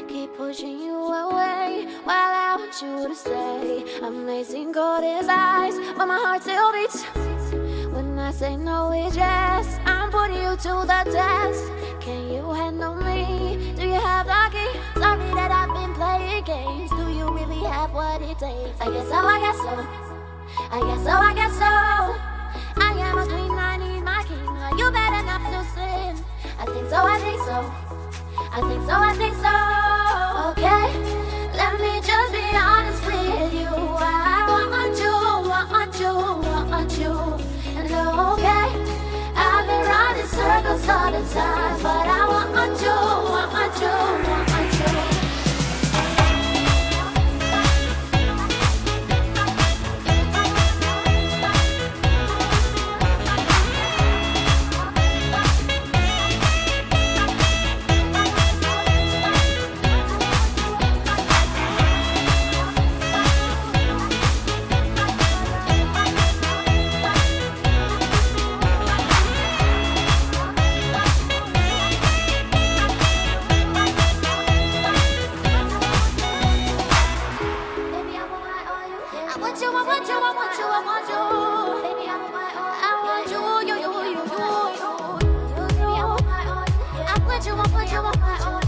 Keep pushing you away while I want you to stay. Amazing gold his eyes, but my heart still beats. When I say no, it's yes. I'm putting you to the test. Can you handle me? Do you have the key? Sorry that I've been playing games. Do you really have what it takes? I guess so, I guess so. I guess so, I guess so. I am a queen, I need my king. Are you bad enough to sin? I think so, I think so. I think so, I think so. Okay, let me just be honest with you. I want you, want you, want you. And okay, I've been running circles all the time, but I want you, want you, want you. I want you,